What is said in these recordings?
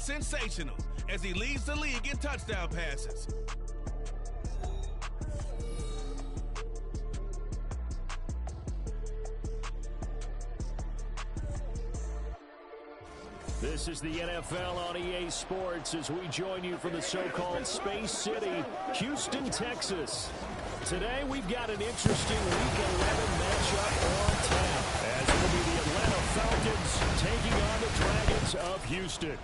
sensational as he leads the league in touchdown passes. This is the NFL on EA Sports as we join you from the so-called Space City, Houston, Texas. Today we've got an interesting Week 11 matchup on tap, as it will be the Atlanta Falcons taking on the Dragons of Houston.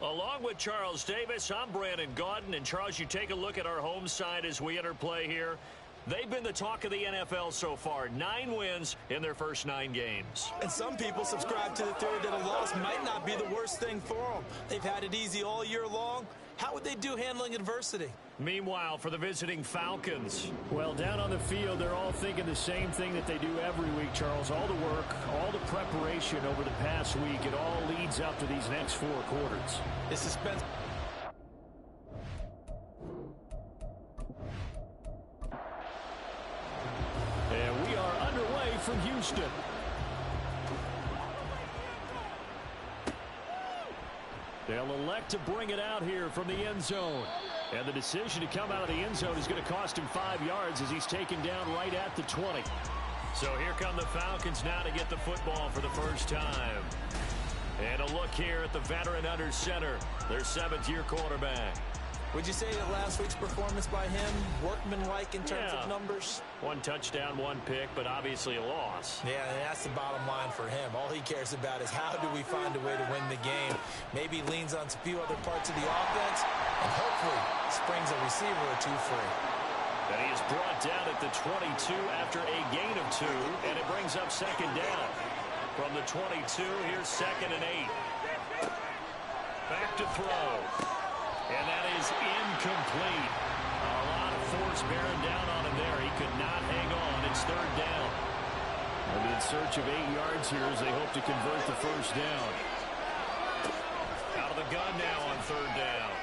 Along with Charles Davis, I'm Brandon Gaudin. And Charles, you take a look at our home side as we enter play here. They've been the talk of the NFL so far. 9 wins in their first 9 games. And some people subscribe to the theory that a loss might not be the worst thing for them. They've had it easy all year long. How would they do handling adversity? Meanwhile, for the visiting Falcons, well, down on the field, they're all thinking the same thing that they do every week, Charles. All the work, all the preparation over the past week, it all leads up to these next 4 quarters. The suspense. And we are underway from Houston. They'll elect to bring it out here from the end zone. And the decision to come out of the end zone is going to cost him 5 yards as he's taken down right at the 20. So here come the Falcons now to get the football for the first time. And a look here at the veteran under center, their 7th-year quarterback. Would you say that last week's performance by him, workmanlike in terms of numbers? 1 touchdown, 1 pick, but obviously a loss. Yeah, and that's the bottom line for him. All he cares about is how do we find a way to win the game. Maybe leans on a few other parts of the offense, and hopefully springs a receiver or 2 free. And he is brought down at the 22 after a gain of 2, and it brings up 2nd down. From the 22, here's 2nd and 8. Back to throw. And that is incomplete. A lot of force bearing down on him there. He could not hang on. It's 3rd down. They'll be in search of 8 yards here as they hope to convert the first down. Out of the gun now on 3rd down.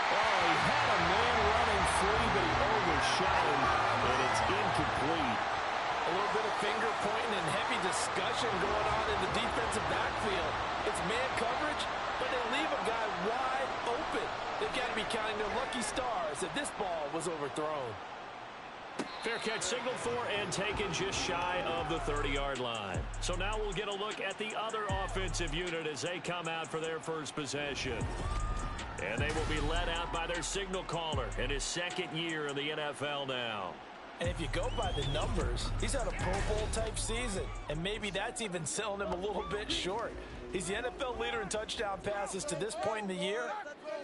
Oh, he had a man running free, but he overshot him, and it's incomplete. A little bit of finger pointing and heavy discussion going on in the defensive backfield. It's man coverage, but they leave a guy wide open. They've got to be counting their lucky stars that this ball was overthrown. Fair catch signaled for and taken just shy of the 30-yard line. So now we'll get a look at the other offensive unit as they come out for their first possession. And they will be led out by their signal caller in his 2nd year in the NFL now. And if you go by the numbers, he's had a Pro Bowl-type season. And maybe that's even selling him a little bit short. He's the NFL leader in touchdown passes to this point in the year.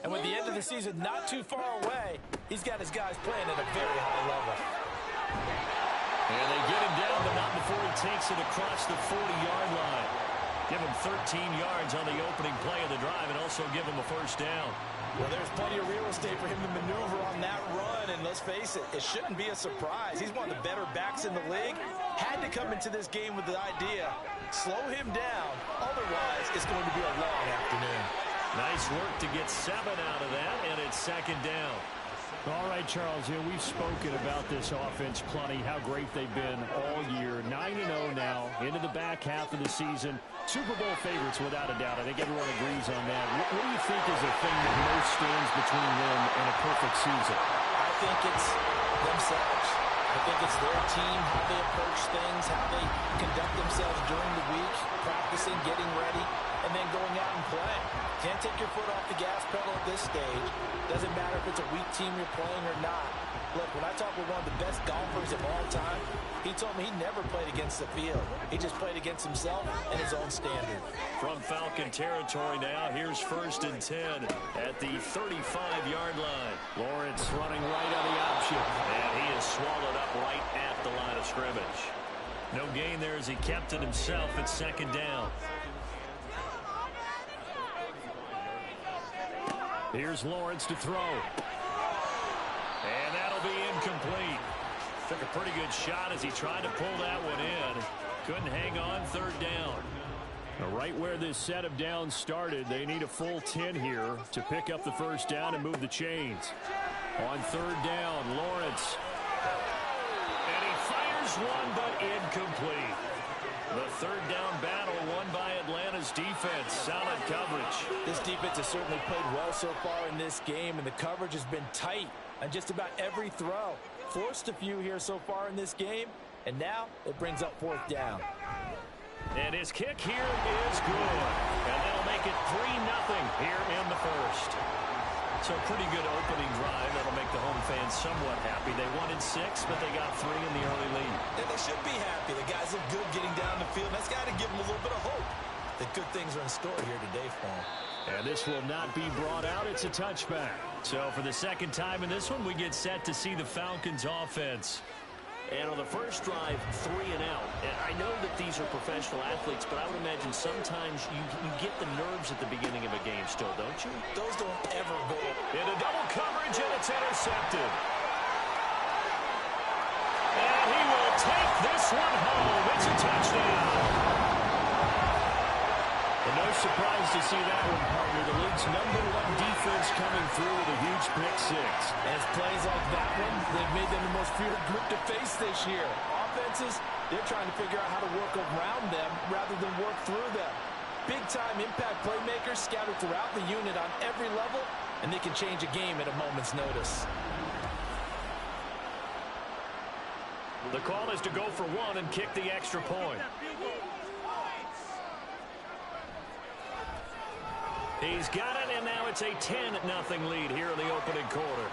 And with the end of the season not too far away, he's got his guys playing at a very high level. And they get him down, but not before he takes it across the 40-yard line. Give him 13 yards on the opening play of the drive and also give him a first down. Well, there's plenty of real estate for him to maneuver on that run, and let's face it, it shouldn't be a surprise. He's one of the better backs in the league. Had to come into this game with the idea, slow him down, otherwise it's going to be a long afternoon. Nice work to get 7 out of that, and it's 2nd down. All right, Charles, we've spoken about this offense plenty, how great they've been all year. 9-0 now, into the back half of the season. Super Bowl favorites, without a doubt. I think everyone agrees on that. What do you think is the thing that most stands between them and a perfect season? I think it's themselves. I think it's their team, how they approach things, how they conduct themselves during the week, practicing, getting ready, and then going out and playing. Can't take your foot off the gas pedal at this stage. Doesn't matter if it's a weak team you're playing or not. Look, when I talk with one of the best golfers of all time, he told me he never played against the field. He just played against himself and his own standard. From Falcon territory now, here's 1st and 10 at the 35-yard line. Lawrence running right on the option, and he is swallowed up right at the line of scrimmage. No gain there as he kept it himself at 2nd down. Here's Lawrence to throw. And that'll be incomplete. Took a pretty good shot as he tried to pull that one in. Couldn't hang on, 3rd down. Now, right where this set of downs started, they need a full 10 here to pick up the first down and move the chains. On 3rd down, Lawrence. And he fires one, but incomplete. The third down battle won by Atlanta's defense. Solid coverage. This defense has certainly played well so far in this game, and the coverage has been tight on just about every throw. Forced a few here so far in this game, and now it brings up fourth down. And his kick here is good. And that'll make it 3-0 here in the first. So pretty good opening drive. That'll make the home fans somewhat happy. They wanted 6, but they got 3 in the early lead. And they should be happy. The guys look good getting down the field. That's got to give them a little bit of hope that good things are in store here today for them. And this will not be brought out. It's a touchback. So for the second time in this one, we get set to see the Falcons offense. And on the first drive, 3 and out. And I know that these are professional athletes, but I would imagine sometimes you get the nerves at the beginning of a game still, don't you? Those don't ever go. Into double coverage, and it's intercepted. And he will take this one home. It's a touchdown. And no surprise to see that one, partner. The league's #1 defense coming through with a huge pick 6. As plays like that one, they've made them the most feared group to face this year. Offenses, they're trying to figure out how to work around them rather than work through them. Big-time impact playmakers scattered throughout the unit on every level, and they can change a game at a moment's notice. The call is to go for 1 and kick the extra point. He's got it, and now it's a 10-0 lead here in the opening quarter.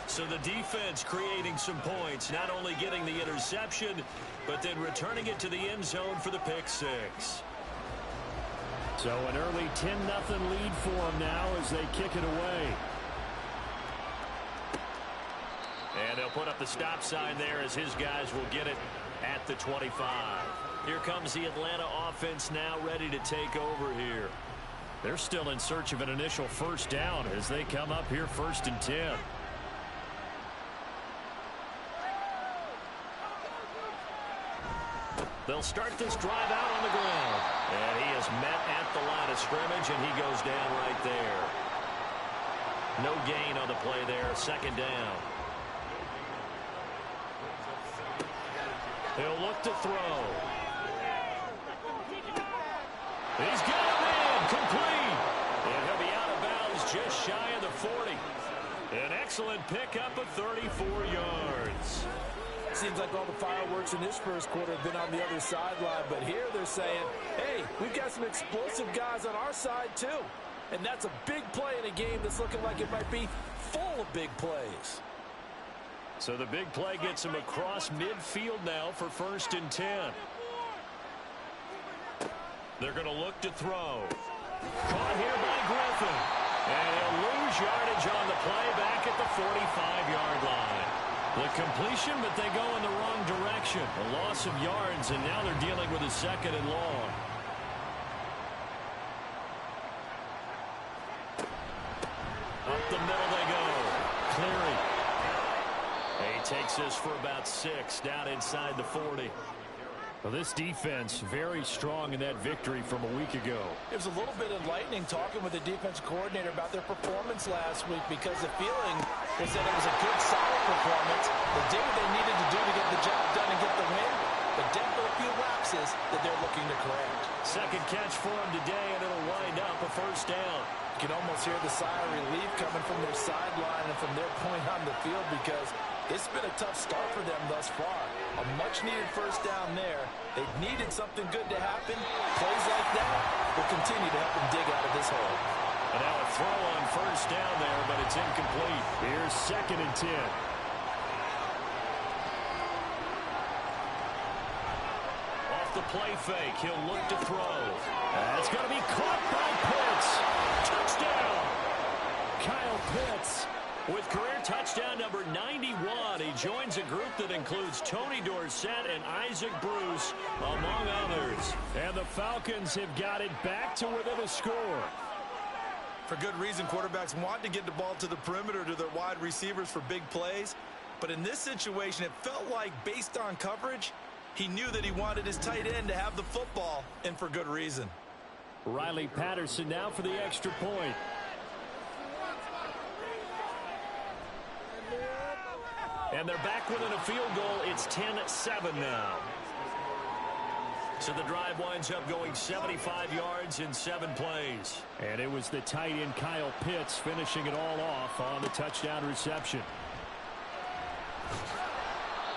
So the defense creating some points, not only getting the interception, but then returning it to the end zone for the pick 6. So an early 10-0 lead for them now as they kick it away. And they'll put up the stop sign there as his guys will get it at the 25. Here comes the Atlanta offense now ready to take over here. They're still in search of an initial first down as they come up here 1st and 10. They'll start this drive out on the ground. And he is met at the line of scrimmage, and he goes down right there. No gain on the play there. 2nd down. He'll look to throw. He's got it in. Complete. And he'll be out of bounds just shy of the 40. An excellent pickup of 34 yards. Seems like all the fireworks in this first quarter have been on the other sideline, but here they're saying, hey, we've got some explosive guys on our side too. And that's a big play in a game that's looking like it might be full of big plays. So the big play gets him across midfield now for 1st and 10. They're going to look to throw. Caught here by Griffin. And he'll lose yardage on the play back at the 45-yard line. The completion, but they go in the wrong direction. A loss of yards, and now they're dealing with a 2nd and long. Up the middle they go. Clearing. He takes this for about 6 down inside the 40. Well, this defense very strong in that victory from a week ago. It was a little bit enlightening talking with the defense coordinator about their performance last week because the feeling was that it was a good, solid performance. They did what they needed to do to get the job done and get the win, but definitely a few lapses that they're looking to correct. 2nd catch for him today, and it'll wind up a 1st down. You can almost hear the sigh of relief coming from their sideline and from their point on the field because it's been a tough start for them thus far. A much-needed 1st down there. They needed something good to happen. Plays like that will continue to help them dig out of this hole. And now a throw on 1st down there, but it's incomplete. Here's 2nd and 10. Off the play fake, he'll look to throw. That's going to be caught by Pitts. Touchdown! Kyle Pitts with career touchdown number 91. He joins a group that includes Tony Dorsett and Isaac Bruce, among others. And the Falcons have got it back to within a score. For good reason, quarterbacks want to get the ball to the perimeter to their wide receivers for big plays. But in this situation, it felt like, based on coverage, he knew that he wanted his tight end to have the football, and for good reason. Riley Patterson now for the extra point. And they're back within a field goal. It's 10-7 now. So the drive winds up going 75 yards in 7 plays. And it was the tight end Kyle Pitts finishing it all off on the touchdown reception.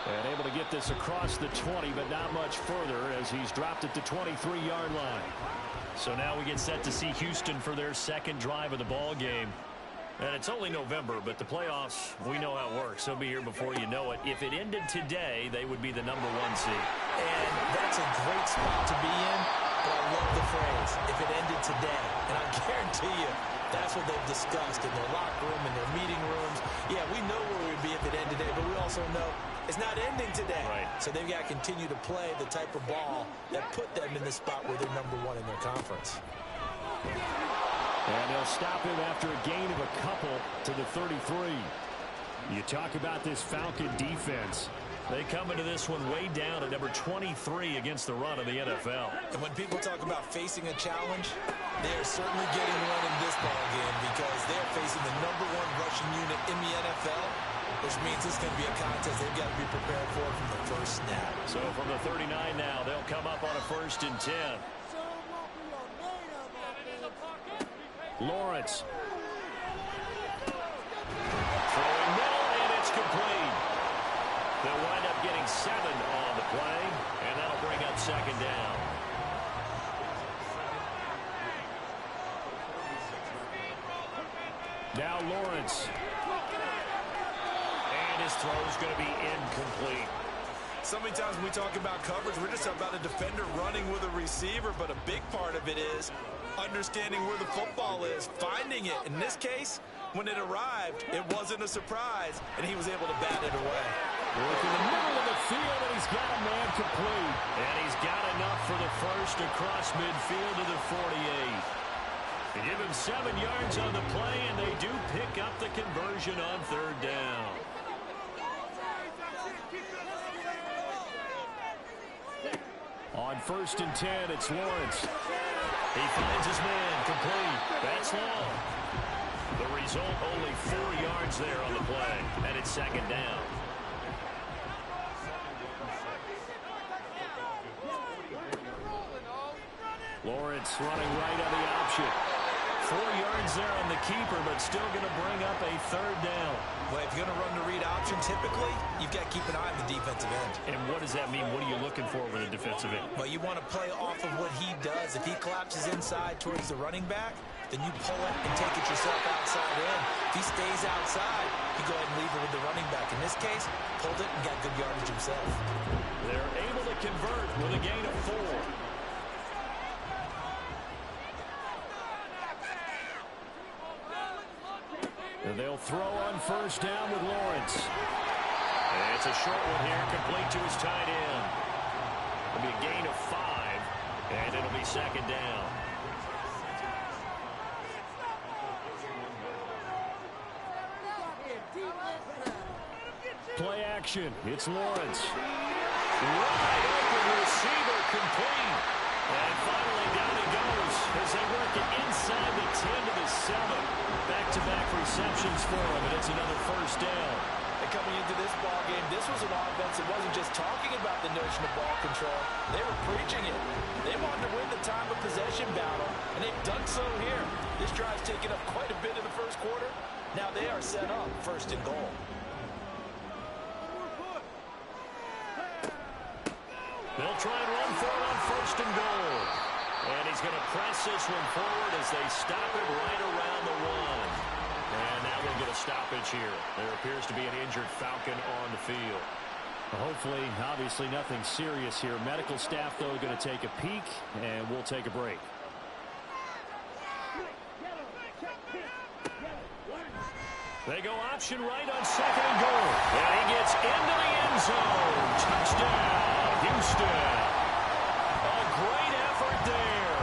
And able to get this across the 20, but not much further as he's dropped at the 23-yard line. So now we get set to see Houston for their second drive of the ball game. And it's only November, but the playoffs, we know how it works. They'll be here before you know it. If it ended today, they would be the #1 seed. And that's a great spot to be in, but I love the phrase, if it ended today. And I guarantee you, that's what they've discussed in their locker room, in their meeting rooms. Yeah, we know where we'd be if it ended today, but we also know it's not ending today. Right. So they've got to continue to play the type of ball that put them in the spot where they're #1 in their conference. And they'll stop him after a gain of a couple to the 33. You talk about this Falcon defense. They come into this one way down at number 23 against the run of the NFL. And when people talk about facing a challenge, they are certainly getting one in this ball game because they're facing the #1 rushing unit in the NFL, which means it's going to be a contest they've got to be prepared for from the first snap. So from the 39 now, they'll come up on a 1st and 10. Lawrence. Throwing middle, and it's complete. They'll wind up getting 7 on the play, and that'll bring up 2nd down. Now Lawrence. And his throw's going to be incomplete. So many times when we talk about coverage, we're just about a defender running with a receiver, but a big part of it is understanding where the football is, finding it. In this case, when it arrived, it wasn't a surprise, and he was able to bat it away. Look in the middle of the field, and he's got a man complete. And he's got enough for the first across midfield to the 48. They give him 7 yards on the play, and they do pick up the conversion on 3rd down. On 1st and 10, it's Lawrence. He finds his man complete. That's long. The result, only 4 yards there on the play, and it's 2nd down. Lawrence running right on the option. 4 yards there on the keeper, but still going to bring up a 3rd down. Well, if you're going to run the read option, typically, you've got to keep an eye on the defensive end. And what does that mean? What are you looking for with a defensive end? Well, you want to play off of what he does. If he collapses inside towards the running back, then you pull it and take it yourself outside in. If he stays outside, you go ahead and leave it with the running back. In this case, pulled it and got good yardage himself. They're able to convert with a gain of 4. And they'll throw on 1st down with Lawrence. And it's a short one here, complete to his tight end. It'll be a gain of 5, and it'll be 2nd down. Play action. It's Lawrence. Wide open receiver complete. And finally down he goes as they work it inside the 10 to the 7. Back-to-back receptions for him, and it's another 1st down. And coming into this ball game, this was an offense that wasn't just talking about the notion of ball control. They were preaching it. They wanted to win the time of possession battle, and they've done so here. This drive's taken up quite a bit in the 1st quarter. Now they are set up 1st and goal. They'll try and run for it on 1st and goal. And he's going to press this one forward as they stop it right around the 1. And now we'll get a stoppage here. There appears to be an injured Falcon on the field. Hopefully, obviously nothing serious here. Medical staff, though, going to take a peek, and we'll take a break. They go option right on 2nd and goal. And he gets into the end zone. Touchdown, Houston. A great effort there.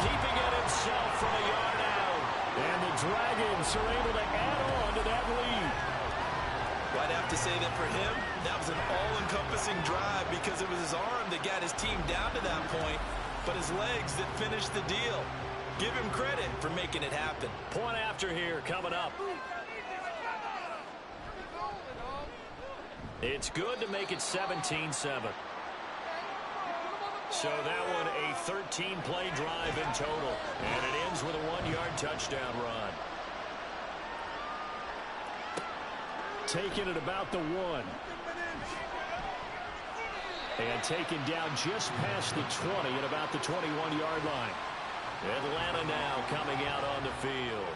Keeping it himself from a yard out. And the Dragons are able to add on to that lead. Well, I'd have to say that for him, that was an all-encompassing drive because it was his arm that got his team down to that point, but his legs that finished the deal. Give him credit for making it happen. Point after here coming up. It's good to make it 17-7. So that one a 13-play drive in total. And it ends with a 1-yard touchdown run. Taken at about the 1. And taken down just past the 20 at about the 21-yard line. Atlanta now coming out on the field.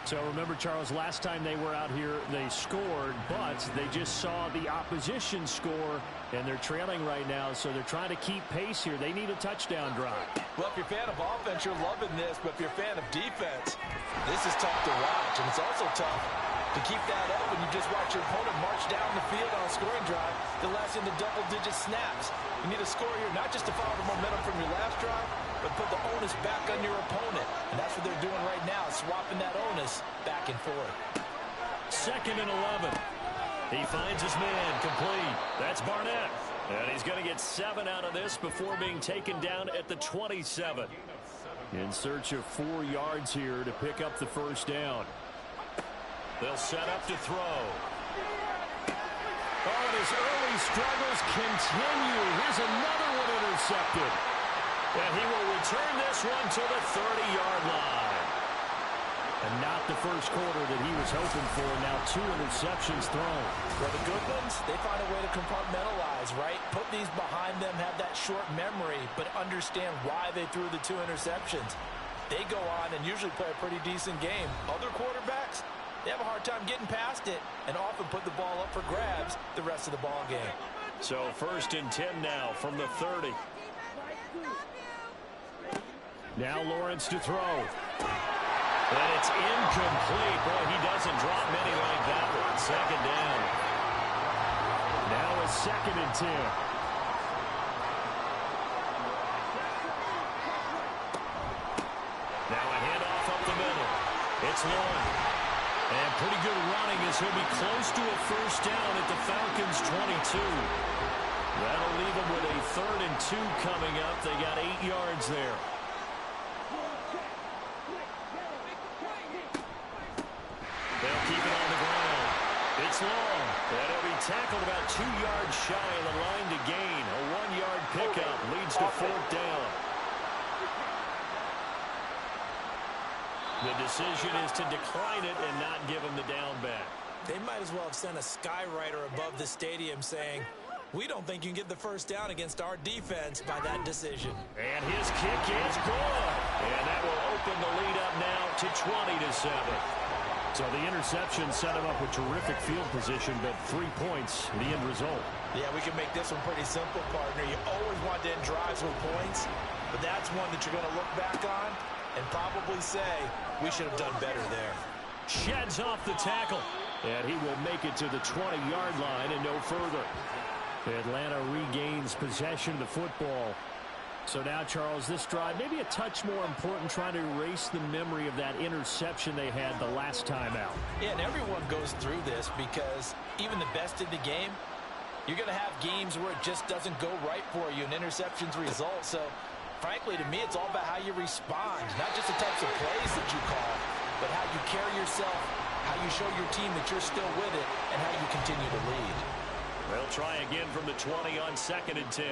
So remember, Charles, last time they were out here, they scored, but they just saw the opposition score, and they're trailing right now, so they're trying to keep pace here. They need a touchdown drive. Well, if you're a fan of offense, you're loving this, but if you're a fan of defense, this is tough to watch, and it's also tough to keep that up when you just watch your opponent march down the field on a scoring drive that lasts into double-digit snaps. You need a score here, not just to follow the momentum from your last drive, but put the onus back on your opponent. And that's what they're doing right now, swapping that onus back and forth. 2nd and 11. He finds his man complete. That's Barnett. And he's going to get 7 out of this before being taken down at the 27. In search of 4 yards here to pick up the first down. They'll set up to throw. Oh, and his early struggles continue. Here's another one intercepted. And he will return this one to the 30-yard line. And not the first quarter that he was hoping for. Now 2 interceptions thrown. For the good ones, they find a way to compartmentalize, right? Put these behind them, have that short memory, but understand why they threw the 2 interceptions. They go on and usually play a pretty decent game. Other quarterbacks, they have a hard time getting past it and often put the ball up for grabs the rest of the ball game. So 1st and 10 now from the 30. Now Lawrence to throw. And it's incomplete. Boy, he doesn't drop many like that one. 2nd down. Now a 2nd and 10. Now a handoff up the middle. It's long. And pretty good running as he'll be close to a first down at the Falcons' 22. That'll leave them with a 3rd and 2 coming up. They got 8 yards there. They'll keep it on the ground. It's long. And it'll be tackled about 2 yards shy of the line to gain. A 1-yard pickup leads to 4th down. The decision is to decline it and not give him the down back. They might as well have sent a skywriter above the stadium saying, we don't think you can get the first down against our defense by that decision. And his kick is good. And that will open the lead up now to 20-7. So the interception set him up with terrific field position, but 3 points, the end result. Yeah, we can make this one pretty simple, partner. You always want to end drives with points, but that's one that you're going to look back on and probably say, we should have done better there. Sheds off the tackle. And he will make it to the 20-yard line and no further. Atlanta regains possession of the football. So now, Charles, this drive maybe a touch more important, trying to erase the memory of that interception they had the last time out. Yeah, and everyone goes through this because even the best in the game, you're going to have games where it just doesn't go right for you and interceptions result. So, frankly, to me, it's all about how you respond, not just the types of plays that you call, but how you carry yourself, how you show your team that you're still with it, and how you continue to lead. They'll try again from the 20 on 2nd and 10.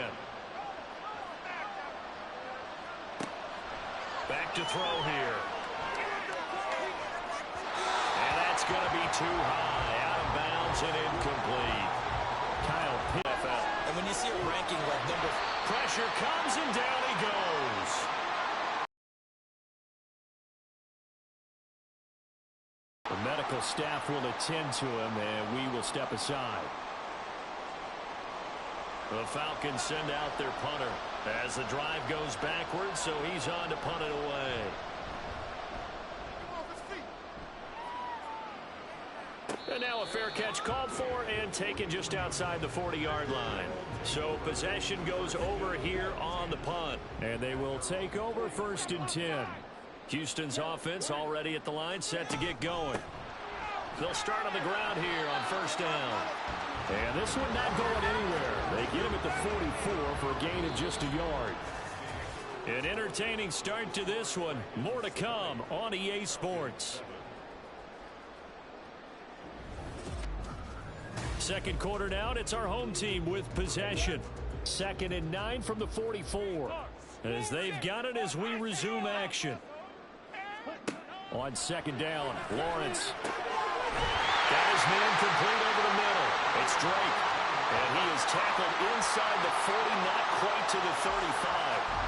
Back to throw here. And that's going to be too high. Out of bounds and incomplete. Kyle Pitt. And when you see a ranking like number... Pressure comes and down he goes. The medical staff will attend to him, and we will step aside. The Falcons send out their punter as the drive goes backwards, so he's on to punt it away. And now a fair catch called for and taken just outside the 40-yard line. So possession goes over here on the punt. And they will take over 1st and 10. Houston's offense already at the line, set to get going. They'll start on the ground here on 1st down. And this one not going anywhere. They get him at the 44 for a gain of just a yard. An entertaining start to this one. More to come on EA Sports. 2nd quarter now, it's our home team with possession. 2nd and 9 from the 44. As they've got it as we resume action. On 2nd down, Lawrence. Got his man complete over the middle. It's Drake. And he is tackled inside the 40, not quite to the 35.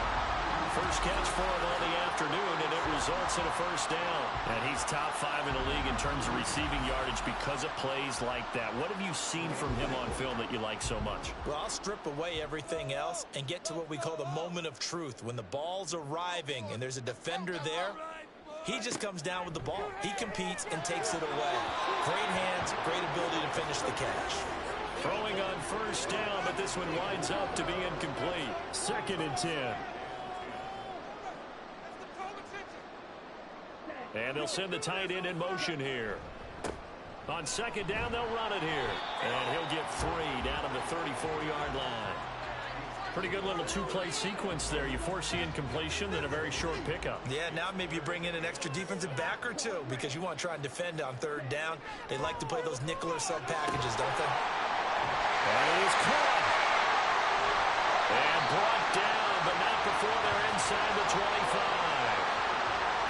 First catch for him on the afternoon, and it results in a first down. And he's top 5 in the league in terms of receiving yardage because of plays like that. What have you seen from him on film that you like so much? Well, I'll strip away everything else and get to what we call the moment of truth. When the ball's arriving and there's a defender there, he just comes down with the ball. He competes and takes it away. Great hands, great ability to finish the catch. Throwing on first down, but this one winds up to be incomplete. 2nd and 10. And they'll send the tight end in motion here. On 2nd down, they'll run it here. And he'll get 3 down on the 34-yard line. Pretty good little two-play sequence there. You force the incompletion, then a very short pickup. Yeah, now maybe you bring in an extra defensive back or two because you want to try and defend on 3rd down. They like to play those nickel or sub packages, don't they? And it is caught. And brought down, but not before they're inside the 25.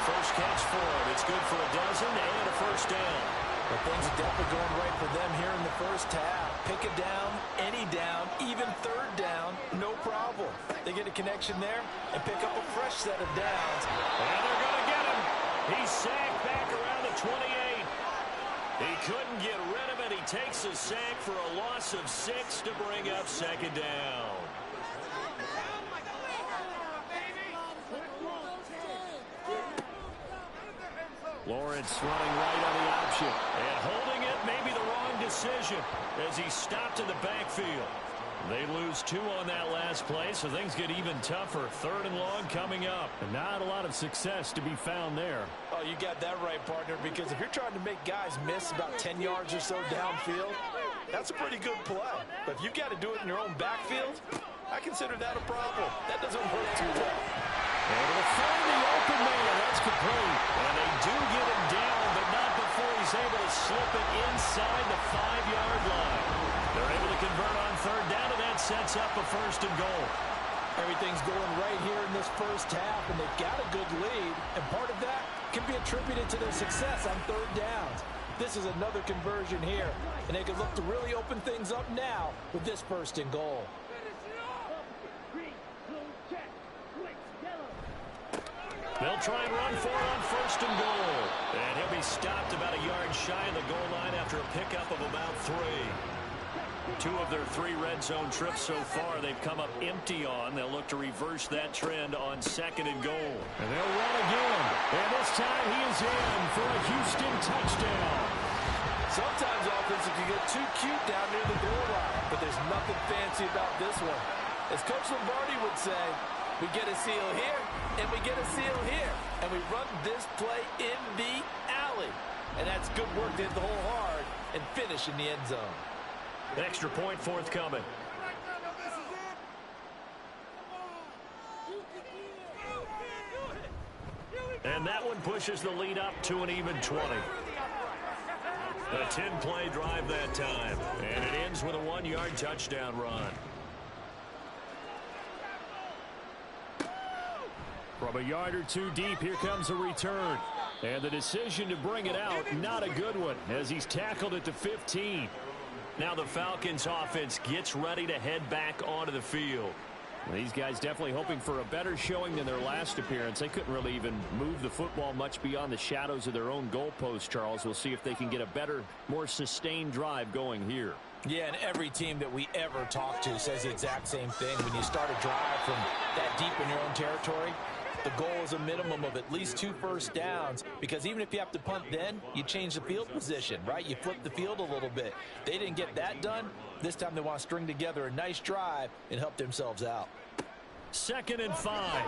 First catch for him. It's good for a dozen and a first down. But things are definitely going right for them here in the first half. Pick it down, any down, even 3rd down, no problem. They get a connection there and pick up a fresh set of downs. And they're going to get him. He's sacked back around the 28. He couldn't get rid of it. He takes a sack for a loss of 6 to bring up 2nd down. Lawrence running right on the option. And holding it, maybe the wrong decision as he stopped in the backfield. They lose 2 on that last play, so things get even tougher. 3rd and long coming up. And not a lot of success to be found there. Oh, you got that right, partner, because if you're trying to make guys miss about 10 yards or so downfield, that's a pretty good play. But if you've got to do it in your own backfield, I consider that a problem. That doesn't work too well. And it'll find the open man. That's complete. And they do get him down, but not before he's able to slip it inside the 5-yard line. They're able to convert on 3rd down, and that sets up a 1st and goal. Everything's going right here in this first half, and they've got a good lead. And part of that can be attributed to their success on 3rd downs. This is another conversion here, and they can look to really open things up now with this 1st and goal. They'll try and run for it on 1st and goal. And he'll be stopped about a yard shy of the goal line after a pickup of about 3. 2 of their 3 red zone trips so far they've come up empty on. They'll look to reverse that trend on 2nd and goal. And they'll run again. And this time he is in for a Houston touchdown. Sometimes offenses can get too cute down near the goal line, but there's nothing fancy about this one. As Coach Lombardi would say, we get a seal here, and we get a seal here. And we run this play in the alley. And that's good work to hit the hole hard and finish in the end zone. Extra point forthcoming. And that one pushes the lead up to an even 20. A 10-play drive that time. And it ends with a 1-yard touchdown run. From a yard or 2 deep, here comes a return. And the decision to bring it out, not a good one, as he's tackled at the 15. Now the Falcons offense gets ready to head back onto the field. These guys definitely hoping for a better showing than their last appearance. They couldn't really even move the football much beyond the shadows of their own goalpost, Charles. We'll see if they can get a better, more sustained drive going here. Yeah, and every team that we ever talk to says the exact same thing. When you start a drive from that deep in your own territory, the goal is a minimum of at least 2 first downs, because even if you have to punt then, you change the field position, right? You flip the field a little bit. They didn't get that done. This time they want to string together a nice drive and help themselves out. 2nd and 5.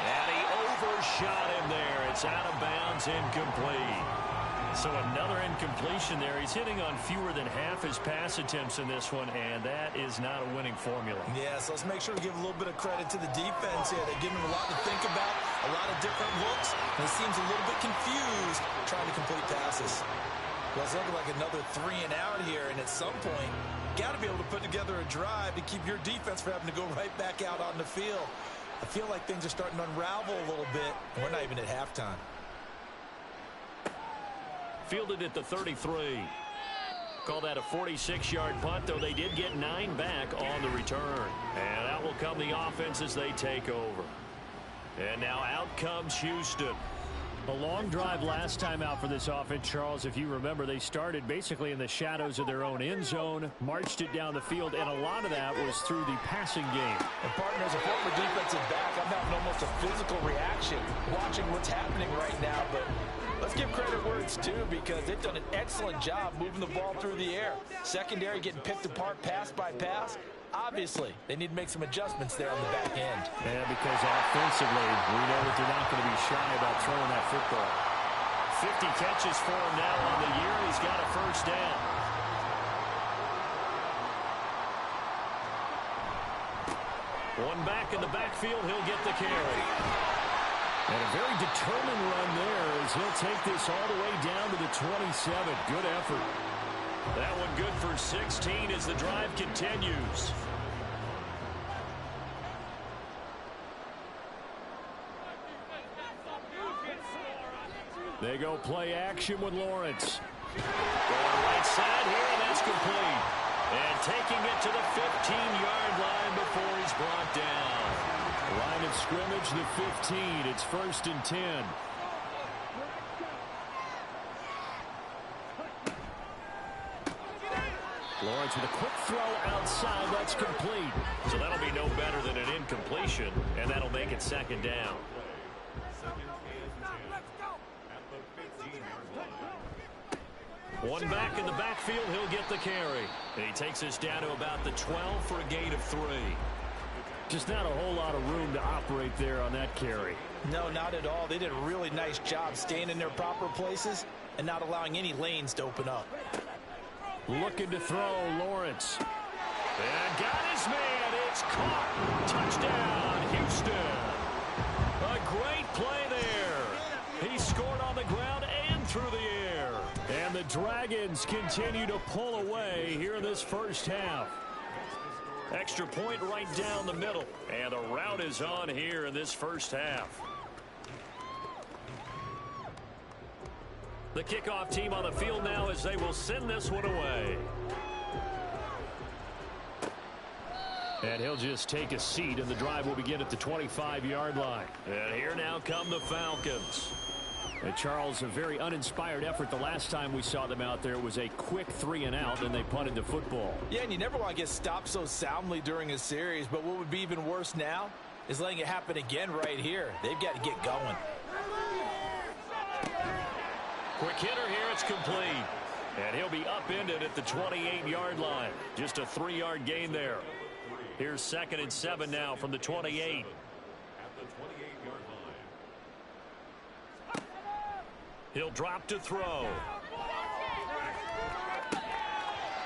And he overshot him there. It's out of bounds, incomplete. So another incompletion there. He's hitting on fewer than half his pass attempts in this one, and that is not a winning formula. Yeah, so let's make sure we give a little bit of credit to the defense here. They give him a lot to think about, a lot of different looks, and he seems a little bit confused trying to complete passes. Well, it's looking like another 3 and out here, and at some point, got to be able to put together a drive to keep your defense from having to go right back out on the field. I feel like things are starting to unravel a little bit, and we're not even at halftime. Fielded at the 33. Call that a 46-yard punt, though they did get 9 back on the return. And out will come the offense as they take over. And now out comes Houston. A long drive last time out for this offense, Charles. If you remember, they started basically in the shadows of their own end zone, marched it down the field, and a lot of that was through the passing game. And partner, as a former defensive back, I'm having almost a physical reaction watching what's happening right now. But let's give credit where it's due, because they've done an excellent job moving the ball through the air. Secondary getting picked apart pass by pass. Obviously, they need to make some adjustments there on the back end. Yeah, because offensively, we know that they're not going to be shy about throwing that football. 50 catches for him now on the year. He's got a first down. One back in the backfield. He'll get the carry. And a very determined run there as he'll take this all the way down to the 27. Good effort. That one good for 16 as the drive continues. They go play action with Lawrence. Going right side here, and that's complete. And taking it to the 15-yard line before he's brought down. Line of scrimmage, the 15. It's 1st and 10. Lawrence with a quick throw outside. That's complete. So that'll be no better than an incompletion, and that'll make it 2nd down. One back in the backfield. He'll get the carry. And he takes us down to about the 12 for a gain of 3. Just not a whole lot of room to operate there on that carry. No, not at all. They did a really nice job staying in their proper places and not allowing any lanes to open up. Looking to throw, Lawrence. And got his man. It's caught. Touchdown, Houston. A great play there. He scored on the ground and through the air. And the Dragons continue to pull away here in this first half. Extra point right down the middle. And the rout is on here in this first half. The kickoff team on the field now as they will send this one away. And he'll just take a seat, and the drive will begin at the 25-yard line. And here now come the Falcons. And Charles, a very uninspired effort. The last time we saw them out there, it was a quick 3 and out, and they punted the football. Yeah, and you never want to get stopped so soundly during a series, but what would be even worse now is letting it happen again right here. They've got to get going. Quick hitter here, it's complete. And he'll be upended at the 28-yard line. Just a 3-yard gain there. Here's 2nd and 7 now from the 28. He'll drop to throw.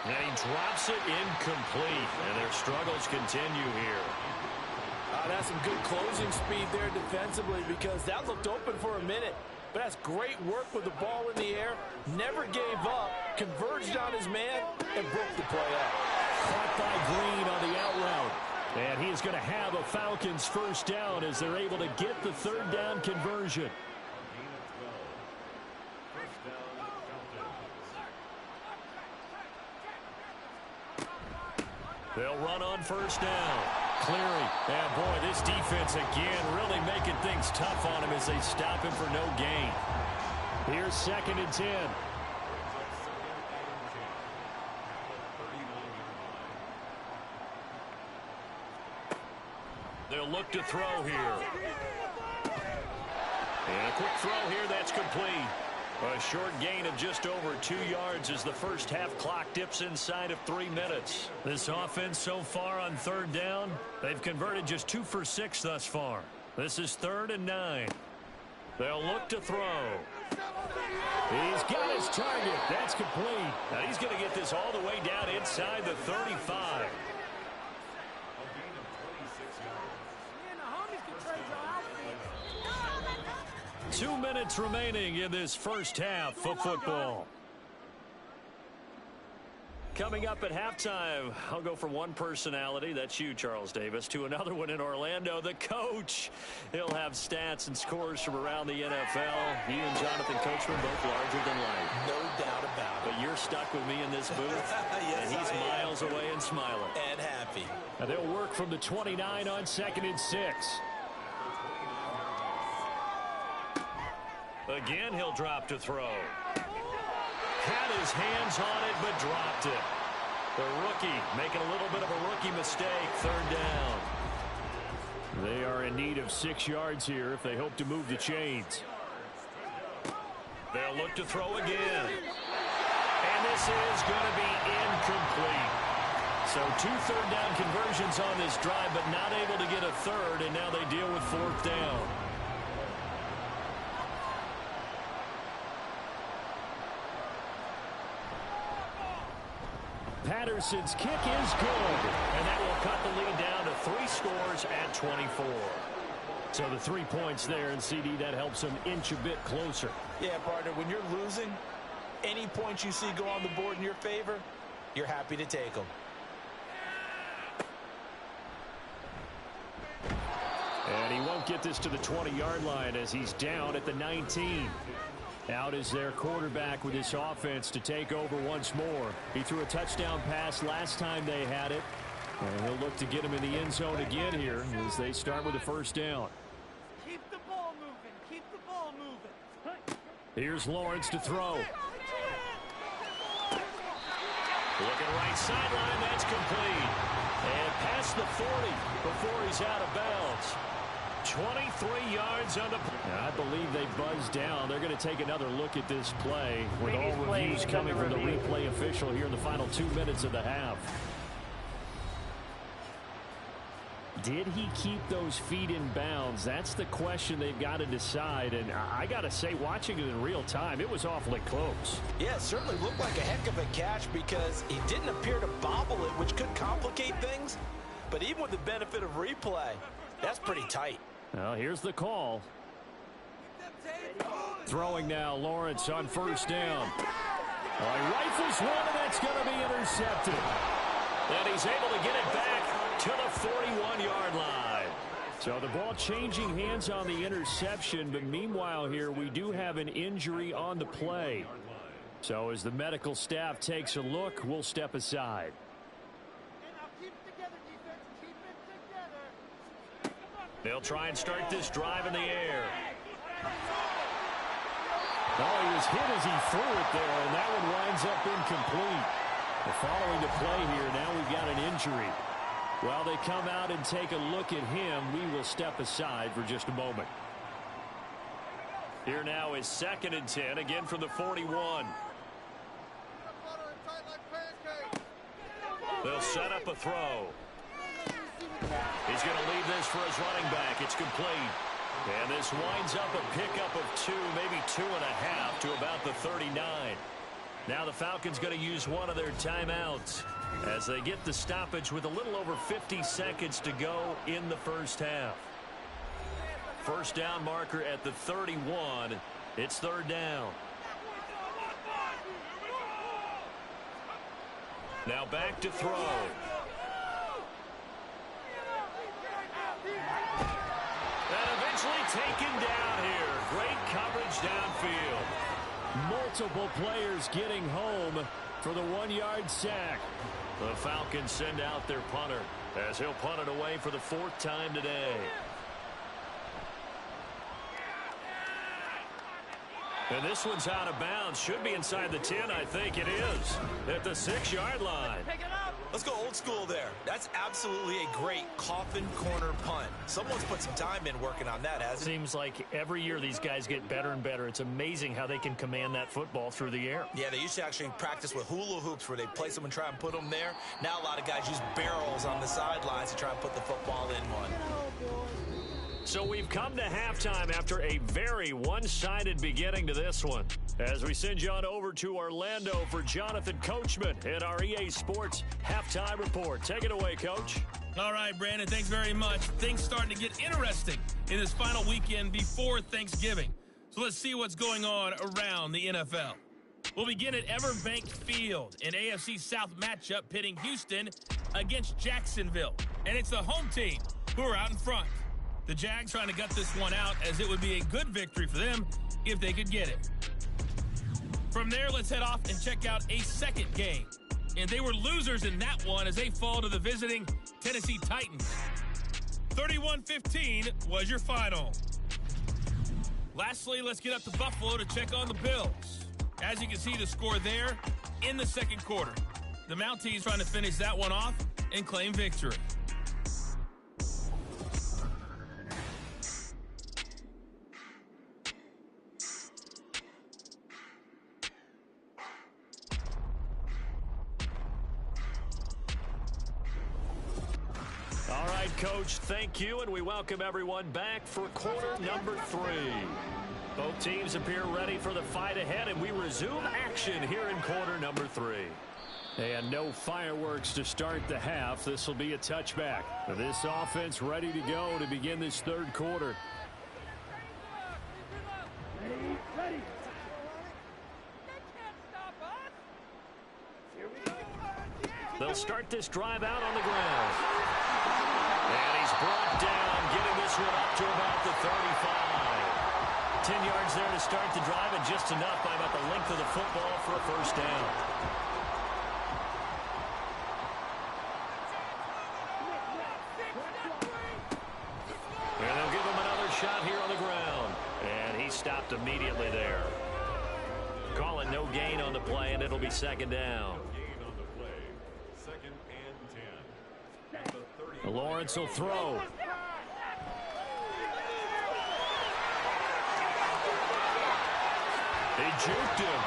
And he drops it incomplete. And their struggles continue here. That's some good closing speed there defensively, because that looked open for a minute. But that's great work with the ball in the air. Never gave up. Converged on his man and broke the play up. Caught by Green on the out route. And he's going to have a Falcons first down as they're able to get the 3rd down conversion. They'll run on first down. Cleary. And boy, this defense again really making things tough on him as they stop him for no gain. Here's 2nd and 10. They'll look to throw here. And a quick throw here, that's complete. A short gain of just over 2 yards as the first half clock dips inside of 3 minutes. This offense so far on 3rd down, they've converted just 2 for 6 thus far. This is 3rd and 9. They'll look to throw. He's got his target. That's complete. Now he's going to get this all the way down inside the 35. 2 minutes remaining in this first half of football. Coming up at halftime, I'll go from one personality, that's you, Charles Davis, to another one in Orlando, the coach. He'll have stats and scores from around the NFL. He and Jonathan Coachman both larger than life. No doubt about it. But you're stuck with me in this booth, yes, and he's miles away and smiling. And happy. Now they'll work from the 29 on 2nd and 6. Again, he'll drop to throw. Had his hands on it, but dropped it. The rookie making a little bit of a rookie mistake. 3rd down. They are in need of 6 yards here if they hope to move the chains. They'll look to throw again. And this is going to be incomplete. So 2 third-down conversions on this drive, but not able to get a third, and now they deal with 4th down. Patterson's kick is good. And that will cut the lead down to 3 scores at 24. So the 3 points there, and CD, that helps them inch a bit closer. Yeah, partner, when you're losing, any points you see go on the board in your favor, you're happy to take them. And he won't get this to the 20-yard line as he's down at the 19. Out is their quarterback with his offense to take over once more. He threw a touchdown pass last time they had it. And he'll look to get him in the end zone again here as they start with a 1st down. Keep the ball moving. Keep the ball moving. Here's Lawrence to throw. Looking right sideline, that's complete. And past the 40 before he's out of bounds. 23 yards on the play. I believe they buzzed down. They're going to take another look at this play with all reviews coming from the replay official here in the final 2 minutes of the half. Did he keep those feet in bounds? That's the question they've got to decide. And I got to say, watching it in real time, it was awfully close. Yeah, it certainly looked like a heck of a catch because he didn't appear to bobble it, which could complicate things. But even with the benefit of replay, that's pretty tight. Well, here's the call. Throwing now, Lawrence on 1st down. Well, he rifles one, and that's going to be intercepted. And he's able to get it back to the 41-yard line. So the ball changing hands on the interception, but meanwhile here we do have an injury on the play. So as the medical staff takes a look, we'll step aside. They'll try and start this drive in the air. Oh, he was hit as he threw it there, and that one winds up incomplete. Following the play here, now we've got an injury. While they come out and take a look at him, we will step aside for just a moment. Here now is 2nd and 10, again from the 41. They'll set up a throw. He's going to leave this for his running back. It's complete. And this winds up a pickup of 2, maybe 2.5 to about the 39. Now the Falcons going to use one of their timeouts as they get the stoppage with a little over 50 seconds to go in the 1st half. 1st down marker at the 31. It's 3rd down. Now back to throw. And eventually taken down here. Great coverage downfield. Multiple players getting home for the 1-yard sack. The Falcons send out their punter as he'll punt it away for the 4th time today. And this one's out of bounds. Should be inside the 10, I think it is. At the 6-yard line. Let's go old school there. That's absolutely a great coffin corner punt. Someone's put some time in working on that, hasn't it? Seems like every year these guys get better and better. It's amazing how they can command that football through the air. Yeah, they used to actually practice with hula hoops where they place them and try and put them there. Now a lot of guys use barrels on the sidelines to try and put the football in one. So we've come to halftime after a very one-sided beginning to this one. As we send you on over to Orlando for Jonathan Coachman in our EA Sports Halftime Report. Take it away, Coach. All right, Brandon, thanks very much. Things starting to get interesting in this final weekend before Thanksgiving. So let's see what's going on around the NFL. will begin at Everbank Field, an AFC South matchup pitting Houston against Jacksonville. And it's the home team who are out in front. The Jags trying to gut this one out, as it would be a good victory for them if they could get it. From there, let's head off and check out a second game. And they were losers in that one as they fall to the visiting Tennessee Titans. 31-15 was your final. Lastly, let's get up to Buffalo to check on the Bills. As you can see, the score there in the second quarter. The Mounties trying to finish that one off and claim victory. All right, Coach, thank you, and we welcome everyone back for quarter number 3. Both teams appear ready for the fight ahead, and we resume action here in quarter number 3. And no fireworks to start the half. This will be a touchback. This offense ready to go to begin this third quarter. Ready. They'll start this drive out on the ground. And he's brought down, getting this one up to about the 35. 10 yards there to start the drive, and just enough by about the length of the football for a first down. And they'll give him another shot here on the ground. And he stopped immediately there. Call it no gain on the play, and it'll be second down. Lawrence will throw. They juked him.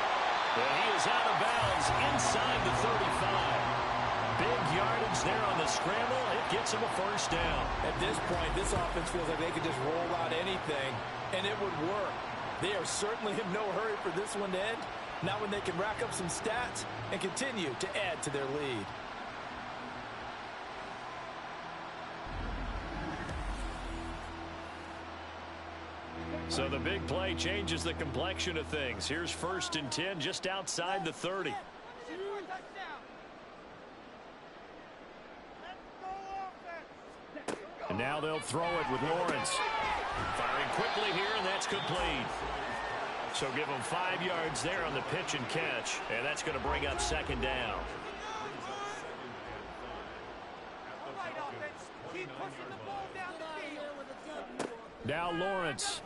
And he is out of bounds inside the 35. Big yardage there on the scramble. It gets him a first down. At this point, this offense feels like they could just roll out anything, and it would work. They are certainly in no hurry for this one to end. Not when they can rack up some stats and continue to add to their lead. So the big play changes the complexion of things. Here's 1st and 10 just outside the 30. And now they'll throw it with Lawrence. Firing quickly here, and that's complete. So give them 5 yards there on the pitch and catch, and that's going to bring up second down. Now Lawrence.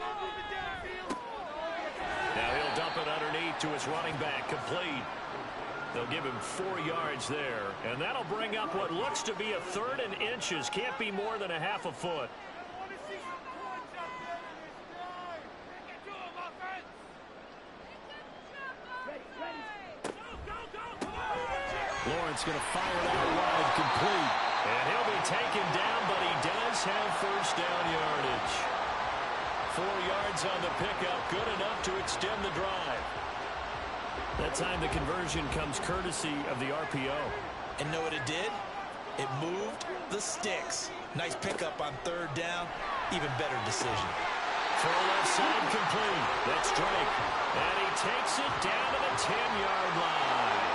Now he'll dump it underneath to his running back, complete. They'll give him 4 yards there, and that'll bring up what looks to be a 3rd and inches. Can't be more than a half a foot. Lawrence going to fire it out wide, complete. And he'll be taken down, but he does have first down yardage. 4 yards on the pickup, good enough to extend the drive. That time the conversion comes courtesy of the RPO. And know what it did? It moved the sticks. Nice pickup on 3rd down. Even better decision. Throw left side complete. That's Drake. And he takes it down to the 10-yard line.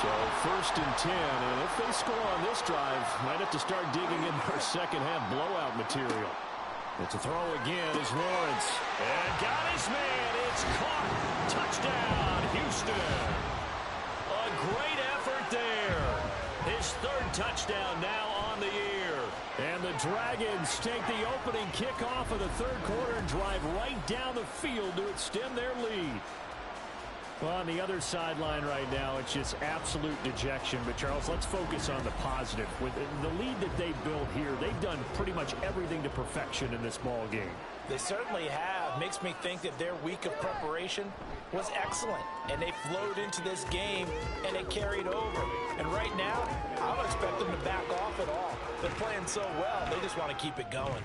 So 1st and 10, and if they score on this drive, might have to start digging in their second half blowout material. It's a throw again is Lawrence. And got his man. It's caught. Touchdown, Houston. A great effort there. His 3rd touchdown now on the year. And the Dragons take the opening kickoff of the 3rd quarter and drive right down the field to extend their lead. Well, on the other sideline right now, it's just absolute dejection. But, Charles, let's focus on the positive. With the lead that they built here, they've done pretty much everything to perfection in this ball game. They certainly have. Makes me think that their week of preparation was excellent. And they flowed into this game, and it carried over. And right now, I don't expect them to back off at all. They're playing so well, they just want to keep it going.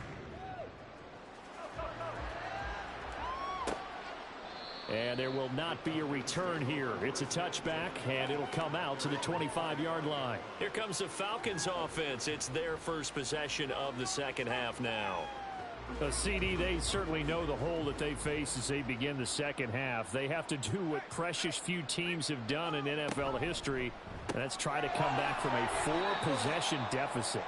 And there will not be a return here. It's a touchback, and it'll come out to the 25-yard line. Here comes the Falcons offense. It's their first possession of the second half now. CD, they certainly know the hole that they face as they begin the second half. They have to do what precious few teams have done in NFL history, and that's try to come back from a 4-possession deficit.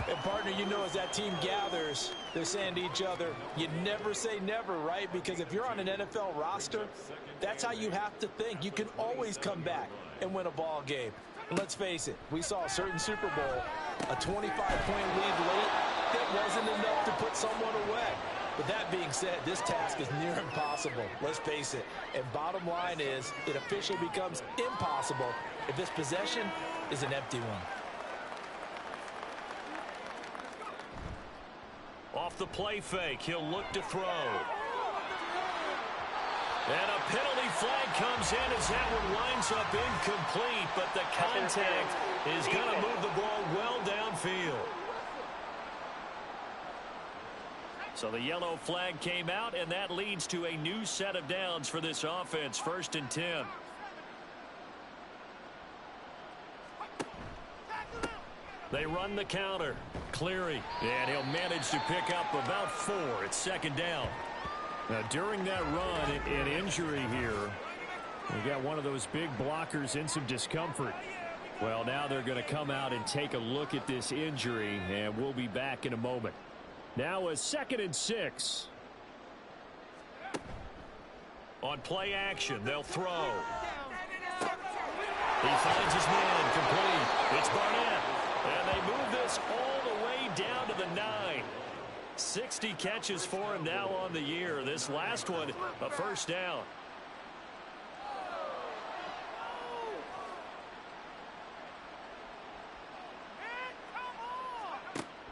And, partner, you know, as that team gathers, they're saying to each other, you never say never, right? Because if you're on an NFL roster, that's how you have to think. You can always come back and win a ball game. And let's face it, we saw a certain Super Bowl, a 25-point lead late. That wasn't enough to put someone away. But that being said, this task is near impossible. Let's face it. And bottom line is, it officially becomes impossible if this possession is an empty one. Off the play fake, he'll look to throw. And a penalty flag comes in as that one winds up incomplete, but the contact is going to move the ball well downfield. So the yellow flag came out, and that leads to a new set of downs for this offense. 1st and 10. They run the counter. Cleary, and he'll manage to pick up about 4. It's 2nd down. Now, during that run, an injury here. We got one of those big blockers in some discomfort. Well, now they're going to come out and take a look at this injury, and we'll be back in a moment. Now a 2nd and 6. On play action, they'll throw. He finds his man complete. It's Barnett. And they move this all the way down to the 9. 60 catches for him now on the year. This last one, a 1st down.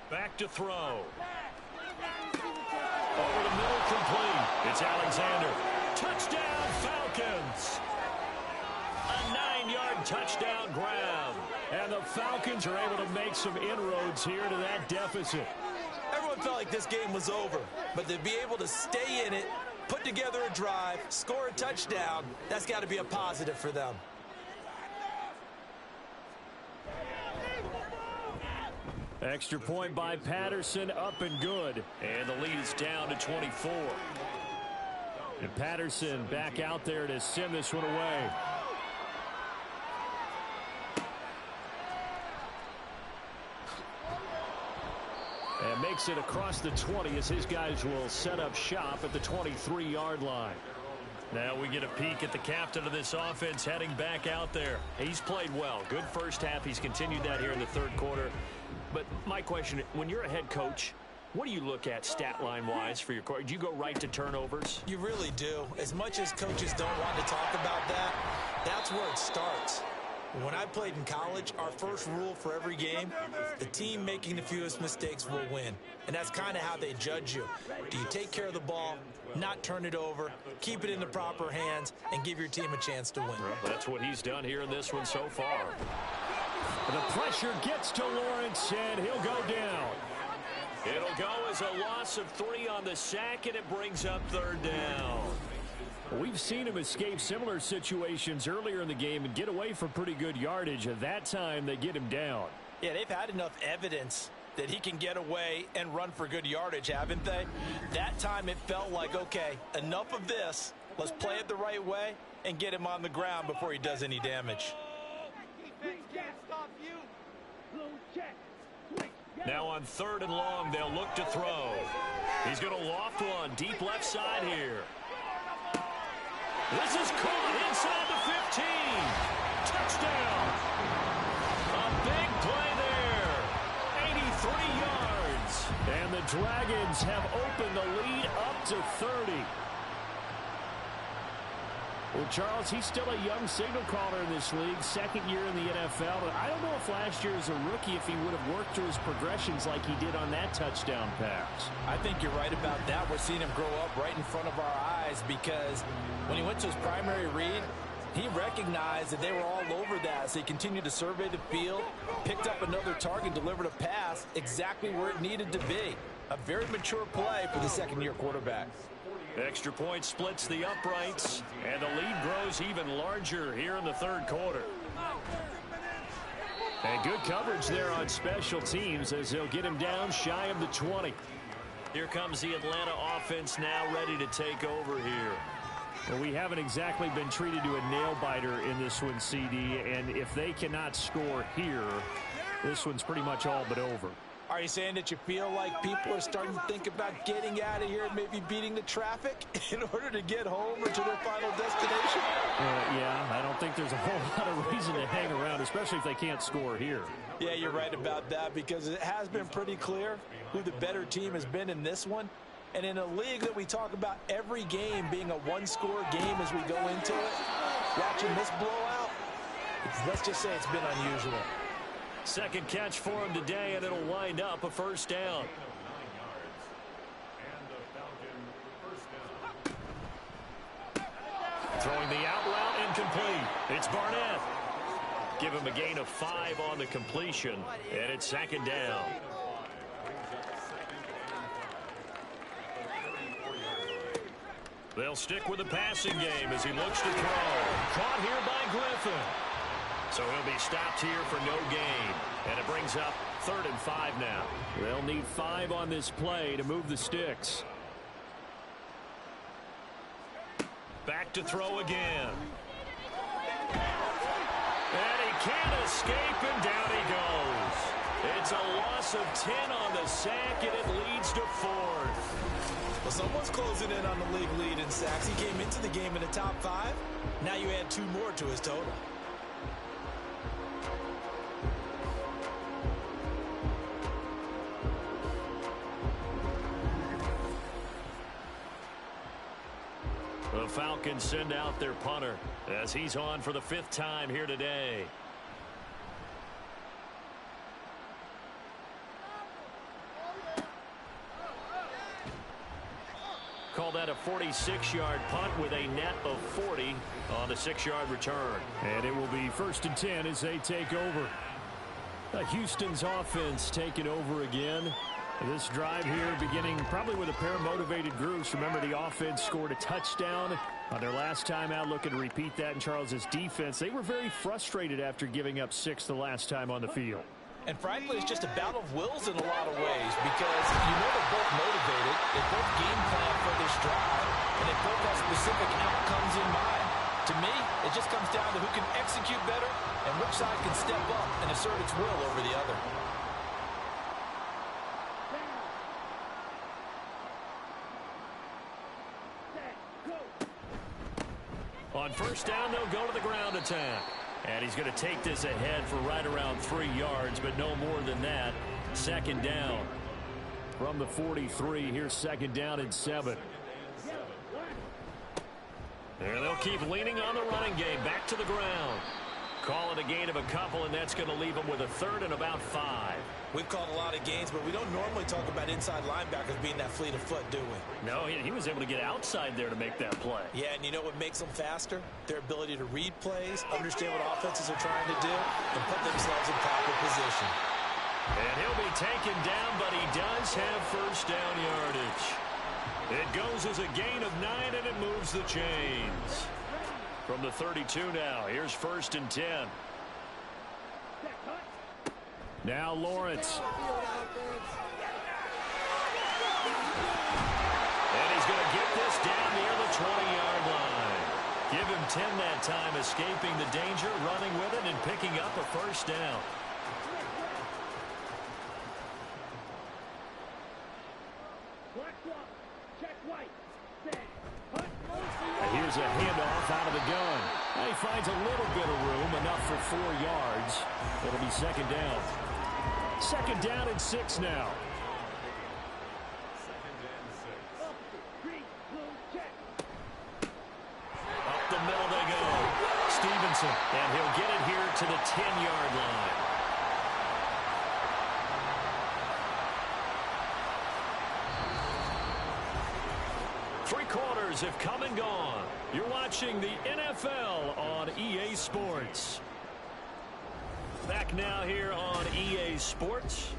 Back to throw. Over the middle, complete. It's Alexander. Touchdown, Falcons. A 9-yard touchdown grab. And the Falcons are able to make some inroads here to that deficit. Everyone felt like this game was over, but to be able to stay in it, put together a drive, score a touchdown, that's got to be a positive for them. Extra point by Patterson, up and good. And the lead is down to 24. And Patterson back out there to send this one away. And makes it across the 20 as his guys will set up shop at the 23-yard line. Now we get a peek at the captain of this offense heading back out there. He's played well. Good first half. He's continued that here in the 3rd quarter. But my question, when you're a head coach, what do you look at stat line-wise for your coach? Do you go right to turnovers? You really do. As much as coaches don't want to talk about that, that's where it starts. When I played in college, our first rule for every game, the team making the fewest mistakes will win. And that's kind of how they judge you. Do you take care of the ball, not turn it over, keep it in the proper hands, and give your team a chance to win? Well, that's what he's done here in this one so far. The pressure gets to Lawrence, and he'll go down. It'll go as a loss of 3 on the sack, and it brings up 3rd down. We've seen him escape similar situations earlier in the game and get away for pretty good yardage. At that time, they get him down. Yeah, they've had enough evidence that he can get away and run for good yardage, haven't they? That time it felt like, okay, enough of this. Let's play it the right way and get him on the ground before he does any damage. Now on 3rd and long, they'll look to throw. He's going to loft one deep left side here. This is caught inside the 15. Touchdown. A big play there. 83 yards. And the Dragons have opened the lead up to 30. Well, Charles, he's still a young signal caller in this league, 2nd year in the NFL. But I don't know if last year as a rookie, if he would have worked through his progressions like he did on that touchdown pass. I think you're right about that. We're seeing him grow up right in front of our eyes because when he went to his primary read, he recognized that they were all over that. So he continued to survey the field, picked up another target, delivered a pass exactly where it needed to be. A very mature play for the 2nd-year quarterback. Extra point splits the uprights, and the lead grows even larger here in the 3rd quarter. And good coverage there on special teams as they'll get him down shy of the 20. Here comes the Atlanta offense now ready to take over here. Well, we haven't exactly been treated to a nail-biter in this one, CD, and if they cannot score here, this one's pretty much all but over. Are you saying that you feel like people are starting to think about getting out of here and maybe beating the traffic in order to get home or to their final destination? Yeah, I don't think there's a whole lot of reason to hang around, especially if they can't score here. Yeah, you're right about that, because it has been pretty clear who the better team has been in this one. And in a league that we talk about every game being a one-score game as we go into it, watching this blowout, let's just say it's been unusual. Second catch for him today, and it'll wind up a first down. Throwing the out route incomplete. It's Barnett. Give him a gain of 5 on the completion, and it's second down. They'll stick with the passing game as he looks to throw. Caught here by Griffin. So he'll be stopped here for no gain. And it brings up 3rd and 5 now. They'll need 5 on this play to move the sticks. Back to throw again. And he can't escape, and down he goes. It's a loss of 10 on the sack, and it leads to 4th. Well, someone's closing in on the league lead in sacks. He came into the game in the top 5. Now you add 2 more to his total. The Falcons send out their punter as he's on for the 5th time here today. Call that a 46-yard punt with a net of 40 on the 6-yard return. And it will be 1st and 10 as they take over. Houston's offense taking over again. This drive here beginning probably with a pair of motivated groups. Remember, the offense scored a touchdown on their last time out. Looking to repeat that in Charles's defense. They were very frustrated after giving up 6 the last time on the field. And frankly, it's just a battle of wills in a lot of ways, because you know they're both motivated, they both game plan for this drive, and they both have specific outcomes in mind. To me, it just comes down to who can execute better and which side can step up and assert its will over the other. On 1st down, they'll go to the ground attack. And he's going to take this ahead for right around 3 yards, but no more than that. 2nd down. From the 43, here's 2nd down and 7. And they'll keep leaning on the running game. Back to the ground. Call it a gain of a couple, and that's going to leave them with a 3rd and about 5. We've called a lot of gains, but we don't normally talk about inside linebackers being that fleet of foot, do we? No, he was able to get outside there to make that play. Yeah, and you know what makes them faster? Their ability to read plays, understand what offenses are trying to do, and put themselves in proper position. And he'll be taken down, but he does have 1st down yardage. It goes as a gain of 9, and it moves the chains. From the 32 now, here's 1st and 10. Now Lawrence. And he's going to get this down near the 20-yard line. Give him 10 that time, escaping the danger, running with it, and picking up a 1st down. Here's a handoff out of the gun. He finds a little bit of room, enough for 4 yards. It'll be 2nd down. 2nd down and 6 now. Up the middle they go. Stevenson, and he'll get it here to the 10-yard line. Three quarters have come and gone. You're watching the NFL on EA Sports. Back now here on EA Sports.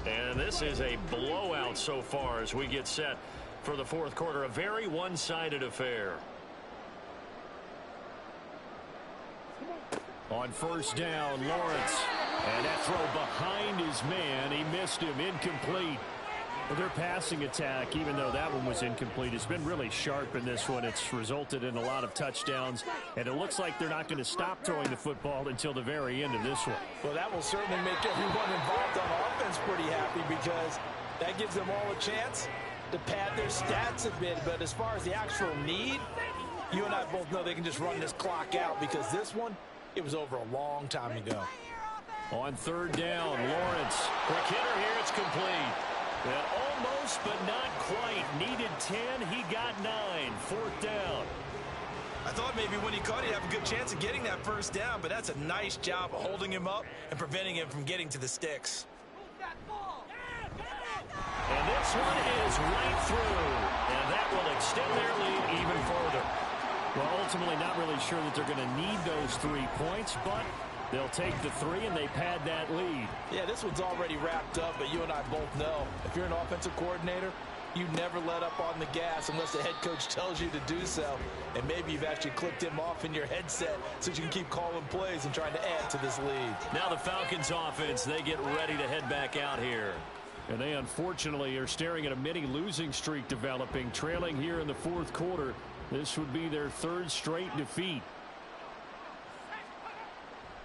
And this is a blowout so far as we get set for the 4th quarter. A very one-sided affair. On 1st down, Lawrence. And that throw behind his man. He missed him. Incomplete. Their passing attack, even though that one was incomplete, has been really sharp in this one. It's resulted in a lot of touchdowns, and it looks like they're not going to stop throwing the football until the very end of this one. Well, that will certainly make everyone involved on offense pretty happy because that gives them all a chance to pad their stats a bit. But as far as the actual need, you and I both know they can just run this clock out because this one, it was over a long time ago. On third down, Lawrence. Quick hitter here, it's complete. And almost, but not quite. Needed 10, he got 9. Fourth down. I thought maybe when he caught, he'd have a good chance of getting that first down, but that's a nice job of holding him up and preventing him from getting to the sticks. And this one is right through. And that will extend their lead even further. Well, ultimately not really sure that they're going to need those 3 points, but they'll take the 3 and they pad that lead. Yeah, this one's already wrapped up, but you and I both know if you're an offensive coordinator, you never let up on the gas unless the head coach tells you to do so. And maybe you've actually clicked him off in your headset so you can keep calling plays and trying to add to this lead. Now the Falcons offense, they get ready to head back out here. And they unfortunately are staring at a mini losing streak developing, trailing here in the fourth quarter. This would be their 3rd straight defeat.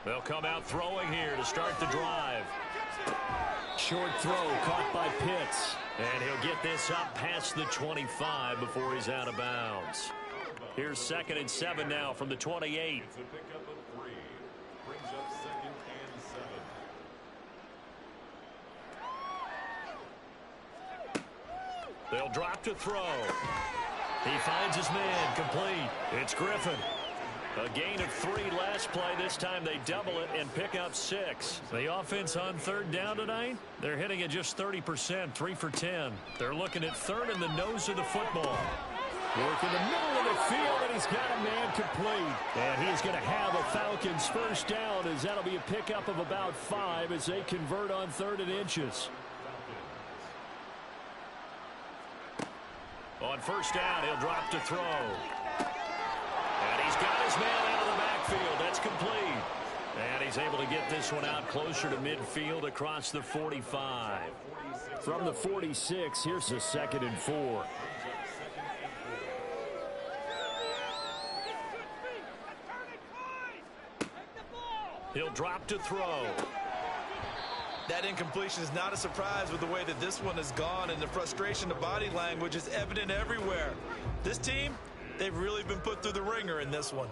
They'll come out throwing here to start the drive. Short throw caught by Pitts. And he'll get this up past the 25 before he's out of bounds. Here's 2nd and 7 now from the 28. It's a pickup of 3. Brings up 2nd and 7. They'll drop to throw. He finds his man, complete. It's Griffin. A gain of 3 last play. This time they double it and pick up 6. The offense on third down tonight, they're hitting at just 30%, 3 for 10. They're looking at third in the nose of the football. Work in the middle of the field, and he's got a man complete. And he's going to have a Falcons first down, as that'll be a pickup of about 5 as they convert on 3rd and inches. On first down, he'll drop to throw. And he's got his man out of the backfield. That's complete. And he's able to get this one out closer to midfield across the 45. From the 46, here's a 2nd and 4. He'll drop to throw. That incompletion is not a surprise with the way that this one has gone, and the frustration of body language is evident everywhere. This team, they've really been put through the ringer in this one.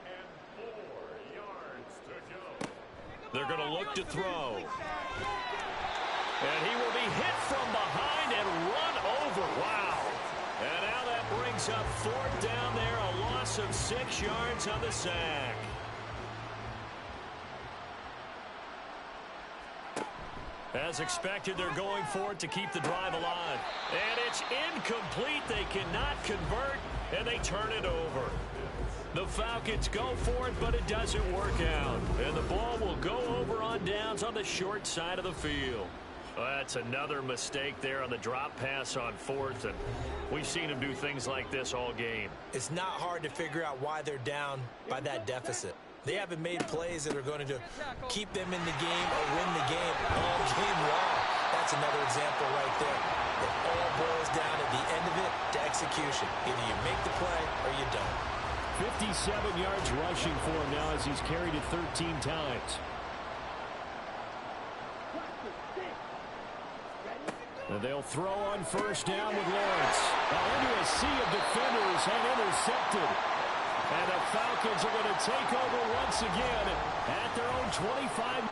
And 4 yards to go. They're going to look to throw. And he will be hit from behind and run over. Wow. And now that brings up 4th down there, a loss of 6 yards on the sack. As expected, they're going for it to keep the drive alive. And it's incomplete. They cannot convert, and they turn it over. The Falcons go for it, but it doesn't work out. And the ball will go over on downs on the short side of the field. Well, that's another mistake there on the drop pass on 4th, and we've seen him do things like this all game. It's not hard to figure out why they're down by that deficit. They haven't made plays that are going to keep them in the game or win the game all game long. That's another example right there. It all boils down at the end of it to execution. Either you make the play or you don't. 57 yards rushing for him now as he's carried it 13 times. And they'll throw on first down with Lawrence. Now into a sea of defenders and intercepted. And the Falcons are going to take over once again at their own 25.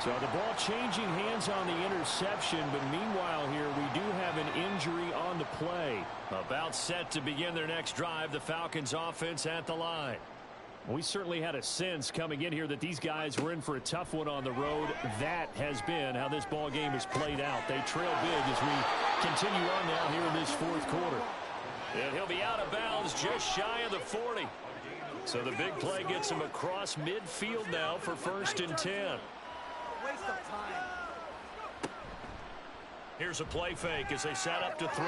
So the ball changing hands on the interception, but meanwhile here we do have an injury on the play. About set to begin their next drive, the Falcons offense at the line. We certainly had a sense coming in here that these guys were in for a tough one on the road. That has been how this ball game has played out. They trail big as we continue on now here in this fourth quarter. And he'll be out of bounds just shy of the 40. So the big play gets him across midfield now for 1st and 10. Waste of time. Here's a play fake as they set up to throw.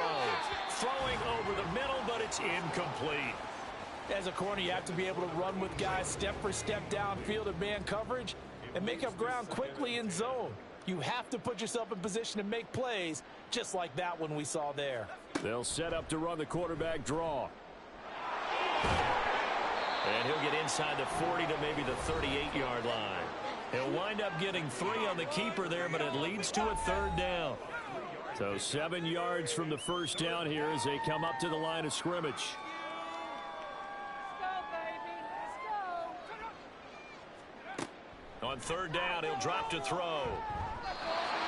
Throwing over the middle, but it's incomplete. As a corner, you have to be able to run with guys step for step downfield in man coverage and make up ground quickly in zone. You have to put yourself in position to make plays just like that one we saw there. They'll set up to run the quarterback draw. And he'll get inside the 40 to maybe the 38-yard line. He'll wind up getting 3 on the keeper there, but it leads to a 3rd down. So 7 yards from the first down here as they come up to the line of scrimmage. On 3rd down, he'll drop to throw.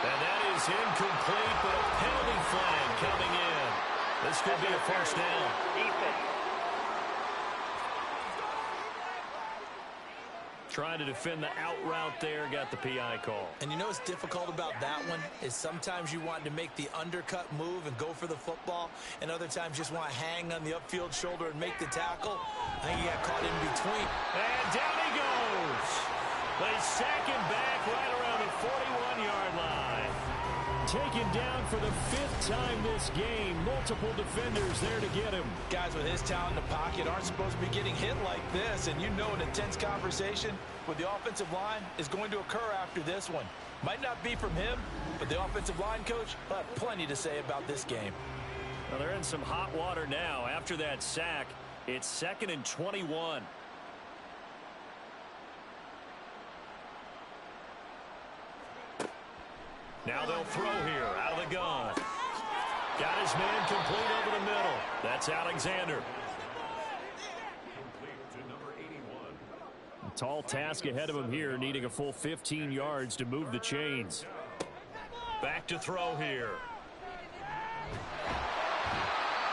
And that is incomplete, but a penalty flag coming in. This could be a 1st down. Trying to defend the out route there, got the PI call. And you know what's difficult about that one is sometimes you want to make the undercut move and go for the football, and other times you just want to hang on the upfield shoulder and make the tackle. I think he got caught in between. And down he goes. They sack him back right around the 41-yard line. Taken down for the 5th time this game. Multiple defenders there to get him. Guys with his talent in the pocket aren't supposed to be getting hit like this, and you know an intense conversation with the offensive line is going to occur after this one. Might not be from him, but the offensive line coach will have plenty to say about this game. Well, they're in some hot water now. After that sack, it's 2nd and 21. Now they'll throw here out of the gun. Got his man complete over the middle. That's Alexander. A tall task ahead of him here, needing a full 15 yards to move the chains. Back to throw here.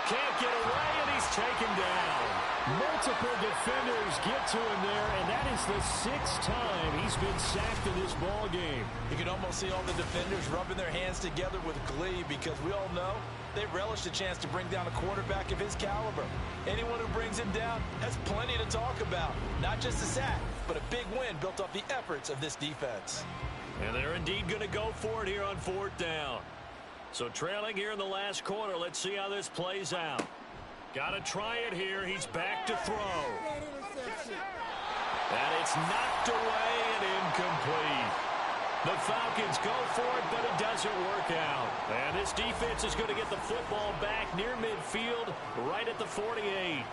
Can't get away, and he's taken down. Multiple defenders get to him there, and that is the 6th time he's been sacked in this ball game. You can almost see all the defenders rubbing their hands together with glee because we all know they relish the chance to bring down a quarterback of his caliber. Anyone who brings him down has plenty to talk about. Not just a sack, but a big win built off the efforts of this defense. And they're indeed going to go for it here on 4th down. So trailing here in the last quarter, let's see how this plays out. Got to try it here. He's back to throw. And it's knocked away and incomplete. The Falcons go for it, but it doesn't work out. And this defense is going to get the football back near midfield, right at the 48.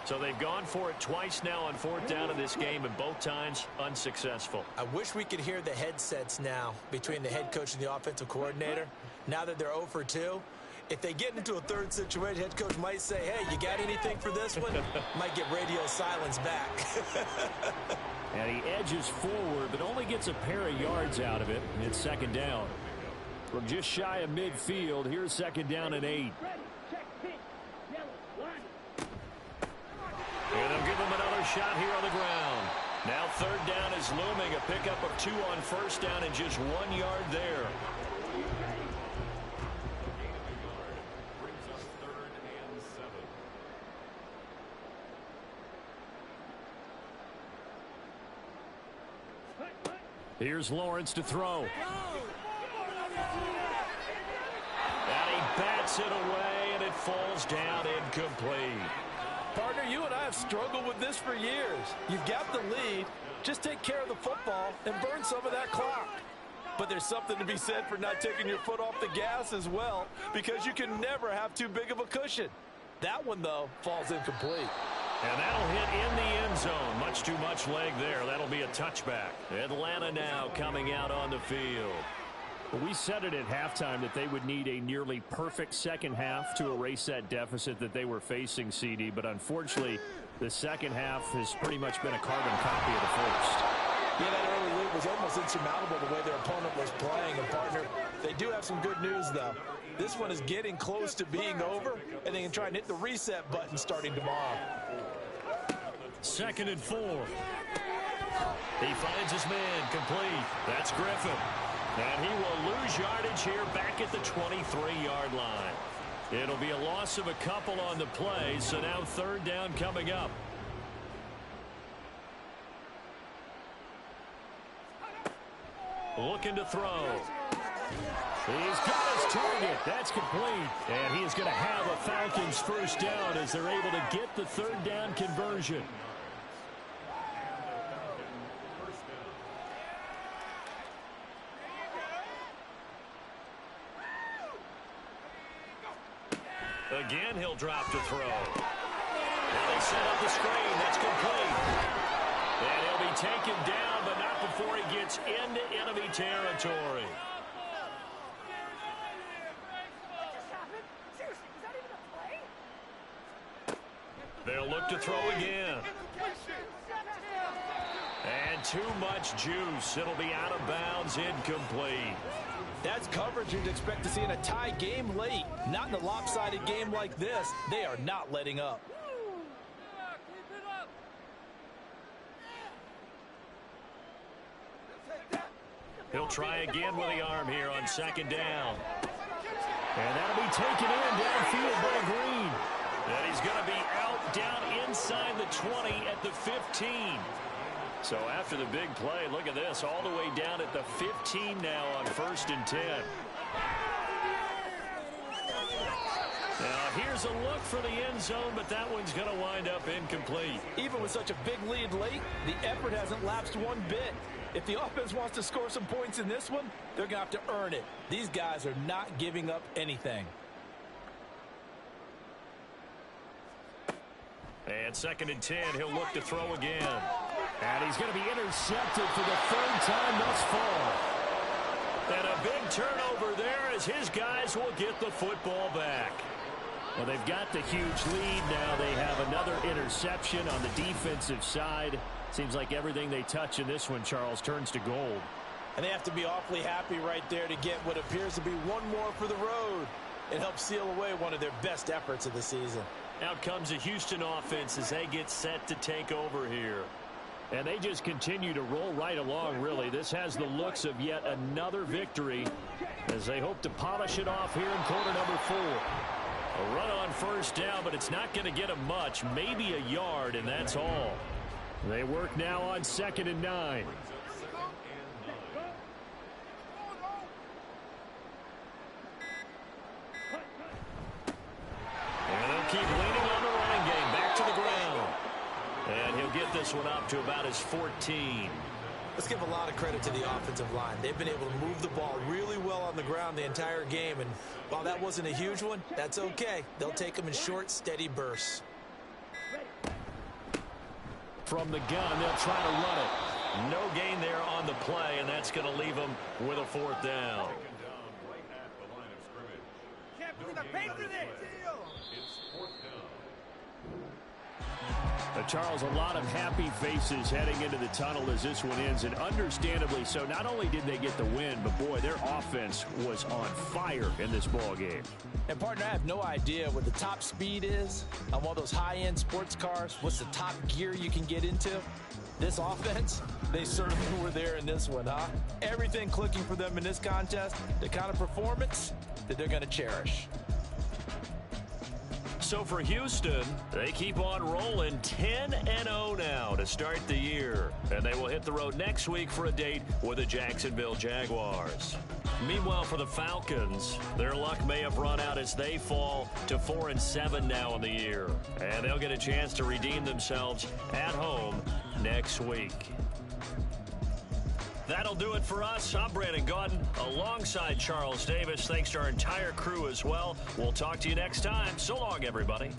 So they've gone for it twice now on 4th down in this game, and both times unsuccessful. I wish we could hear the headsets now between the head coach and the offensive coordinator. Now that they're 0 for 2. If they get into a 3rd situation, head coach might say, hey, you got anything for this one? Might get radio silence back. And he edges forward, but only gets a pair of yards out of it. It's 2nd down. From just shy of midfield, here's 2nd down and 8. And they'll give him another shot here on the ground. Now 3rd down is looming. A pickup of 2 on 1st down and just 1 yard there. Here's Lawrence to throw. And he bats it away, and it falls down incomplete. Partner, you and I have struggled with this for years. You've got the lead. Just take care of the football and burn some of that clock. But there's something to be said for not taking your foot off the gas as well, because you can never have too big of a cushion. That one, though, falls incomplete. And that'll hit in the end zone. Much too much leg there. That'll be a touchback. Atlanta now coming out on the field. We said it at halftime that they would need a nearly perfect second half to erase that deficit that they were facing, CD. But unfortunately, the second half has pretty much been a carbon copy of the first. Yeah, that early lead was almost insurmountable the way their opponent was playing. And, partner, they do have some good news, though. This one is getting close to being over, and they can try and hit the reset button starting tomorrow. 2nd and 4. He finds his man complete. That's Griffin. And he will lose yardage here back at the 23-yard line. It'll be a loss of a couple on the play, so now 3rd down coming up. Looking to throw. He's got his target. That's complete. And he is going to have a Falcons 1st down as they're able to get the 3rd down conversion. Again, he'll drop to throw. Now they set up the screen. That's complete. And he'll be taken down, but not before he gets into enemy territory. They'll look to throw again. And too much juice. It'll be out of bounds, incomplete. That's coverage you'd expect to see in a tie game late. Not in a lopsided game like this. They are not letting up. He'll try again with the arm here on 2nd down. And that'll be taken in downfield by Green. And he's going to be out down inside the 20 at the 15. So after the big play, look at this, all the way down at the 15 now on 1st and 10. Now here's a look for the end zone, but that one's going to wind up incomplete. Even with such a big lead late, the effort hasn't lapsed one bit. If the offense wants to score some points in this one, they're going to have to earn it. These guys are not giving up anything. And 2nd and 10, he'll look to throw again. And he's going to be intercepted for the 3rd time thus far. And a big turnover there as his guys will get the football back. Well, they've got the huge lead now. They have another interception on the defensive side. Seems like everything they touch in this one, Charles, turns to gold. And they have to be awfully happy right there to get what appears to be one more for the road. It helps seal away one of their best efforts of the season. Out comes the Houston offense as they get set to take over here. And they just continue to roll right along, really. This has the looks of yet another victory as they hope to polish it off here in quarter number 4. A run on 1st down, but it's not going to get them much, maybe a yard, and that's all. They work now on 2nd and 9. And they'll keep leaning on the running game, back to the ground. And he'll get this one up to about his 14. Let's give a lot of credit to the offensive line. They've been able to move the ball really well on the ground the entire game. And while that wasn't a huge one, that's okay. They'll take them in short, steady bursts. From the gun, they'll try to run it. No gain there on the play, and that's going to leave them with a 4th down. Can't believe I paid for this. Charles, a lot of happy faces heading into the tunnel as this one ends, and understandably so. Not only did they get the win, but boy, their offense was on fire in this ball game. And partner, I have no idea what the top speed is on one of those high-end sports cars. What's the top gear you can get into? This offense, they certainly were there in this one, huh? Everything clicking for them in this contest, the kind of performance that they're going to cherish. So for Houston, they keep on rolling 10-0 now to start the year. And they will hit the road next week for a date with the Jacksonville Jaguars. Meanwhile, for the Falcons, their luck may have run out as they fall to 4-7 now in the year. And they'll get a chance to redeem themselves at home next week. That'll do it for us. I'm Brandon Gaudin alongside Charles Davis. Thanks to our entire crew as well. We'll talk to you next time. So long, everybody.